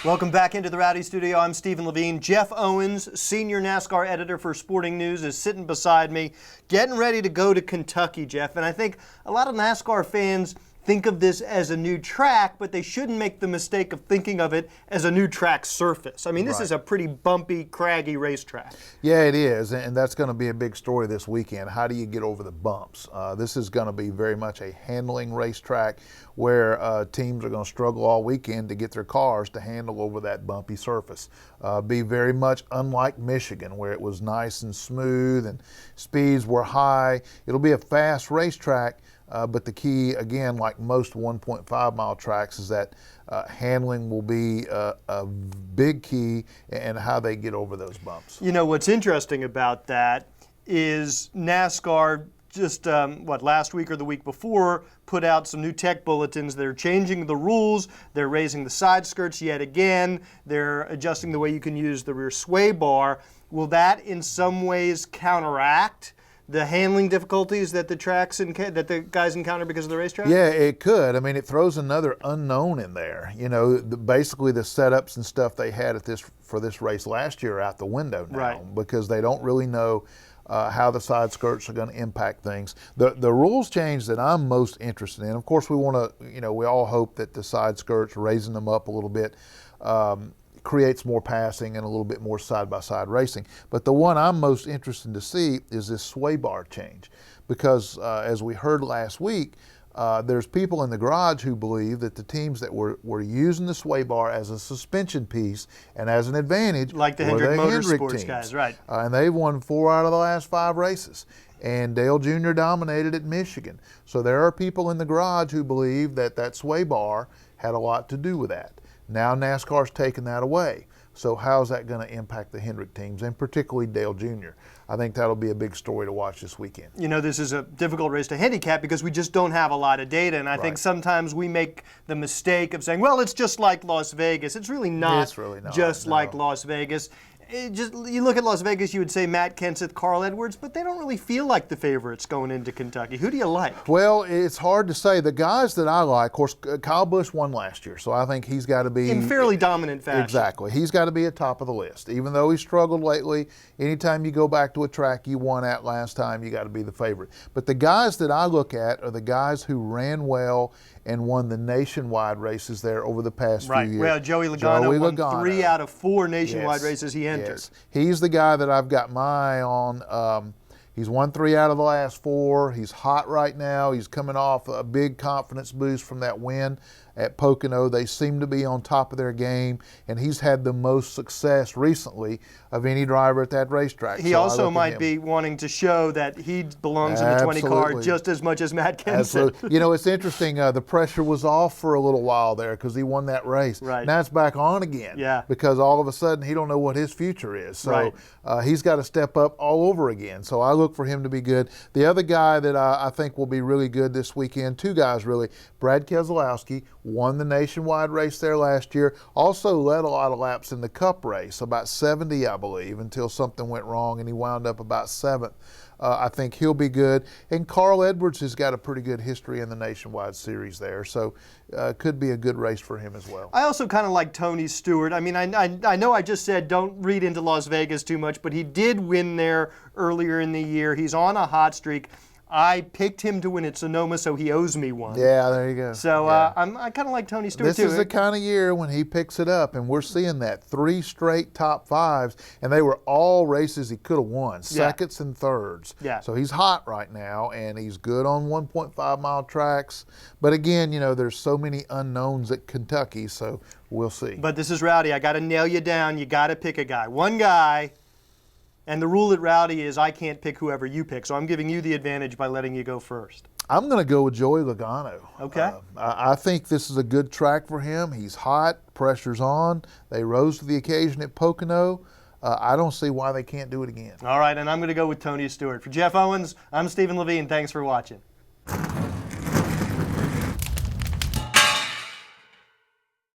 Welcome back into the Rowdy Studio. I'm Steven Levine. Jeff Owens, senior NASCAR editor for Sporting News, is sitting beside me, getting ready to go to Kentucky, Jeff. And I think a lot of NASCAR fans think of this as a new track, but they shouldn't make the mistake of thinking of it as a new track surface. I mean, this is a pretty bumpy, craggy racetrack. Yeah, it is, and that's going to be a big story this weekend. How do you get over the bumps? This is going to be very much a handling racetrack where teams are going to struggle all weekend to get their cars to handle over that bumpy surface. Be very much unlike Michigan, where it was nice and smooth and speeds were high. It'll be a fast racetrack. But the key, again, like most 1.5 mile tracks, is that handling will be a big key in how they get over those bumps. You know, what's interesting about that is NASCAR just, last week or the week before, put out some new tech bulletins. They're changing the rules. They're raising the side skirts yet again. They're adjusting the way you can use the rear sway bar. Will that in some ways counteract the handling difficulties that that the guys encounter because of the racetrack? Yeah, it could. I mean, it throws another unknown in there. You know, basically the setups and stuff they had for this race last year are out the window now, because they don't really know how the side skirts are going to impact things. The rules change that I'm most interested in, of course, we want to, we all hope that the side skirts, raising them up a little bit, creates more passing and a little bit more side-by-side racing. But the one I'm most interested to see is this sway bar change, because as we heard last week, there's people in the garage who believe that the teams that were using the sway bar as a suspension piece and as an advantage, like the Hendrick Motorsports guys, right? And they've won 4 out of the last 5 races. And Dale Jr. dominated at Michigan. So there are people in the garage who believe that that sway bar had a lot to do with that. Now NASCAR's taken that away. So how's that going to impact the Hendrick teams, and particularly Dale Jr.? I think that'll be a big story to watch this weekend. You know, this is a difficult race to handicap because we just don't have a lot of data, and I think sometimes we make the mistake of saying, well, it's just like Las Vegas. It's really not, just like Las Vegas. You look at Las Vegas, you would say Matt Kenseth, Carl Edwards, but they don't really feel like the favorites going into Kentucky. Who do you like? Well, it's hard to say. The guys that I like, of course, Kyle Busch won last year, so I think he's got to be in fairly dominant fashion. Exactly. He's got to be at top of the list. Even though he struggled lately, anytime you go back to a track you won at last time, you got to be the favorite. But the guys that I look at are the guys who ran well and won the nationwide races there over the past few years. Well, Joey Logano won 3 out of 4 nationwide races he entered. Yes. He's the guy that I've got my eye on. He's won 3 out of the last 4. He's hot right now. He's coming off a big confidence boost from that win at Pocono. They seem to be on top of their game, and he's had the most success recently of any driver at that racetrack. He also might be wanting to show that he belongs in the 20 car just as much as Matt Kenseth. Absolutely. You know, it's interesting. The pressure was off for a little while there because he won that race. Right. Now it's back on again. Yeah. Because all of a sudden he don't know what his future is. So he's got to step up all over again. So I look for him to be good. The other guy that I think will be really good this weekend, 2 guys really, Brad Keselowski, won the nationwide race there last year, also led a lot of laps in the Cup race, about 70, I believe, until something went wrong and he wound up about 7th. I think he'll be good. And Carl Edwards has got a pretty good history in the nationwide series there, so could be a good race for him as well. I also kind of like Tony Stewart. I mean, I know I just said don't read into Las Vegas too much, but he did win there earlier in the year. He's on a hot streak. I picked him to win at Sonoma, so he owes me one. Yeah, there you go. So I kind of like Tony Stewart, too. This is the kind of year when he picks it up, and we're seeing that 3 straight top 5s, and they were all races he could have won, seconds and thirds. Yeah. So he's hot right now, and he's good on 1.5 mile tracks. But again, you know, there's so many unknowns at Kentucky, so we'll see. But this is Rowdy. I got to nail you down. You got to pick a guy. One guy. And the rule at Rowdy is I can't pick whoever you pick, so I'm giving you the advantage by letting you go first. I'm going to go with Joey Logano. Okay. I think this is a good track for him. He's hot, pressure's on. They rose to the occasion at Pocono. I don't see why they can't do it again. All right, and I'm going to go with Tony Stewart. For Jeff Owens, I'm Steven Levine. Thanks for watching.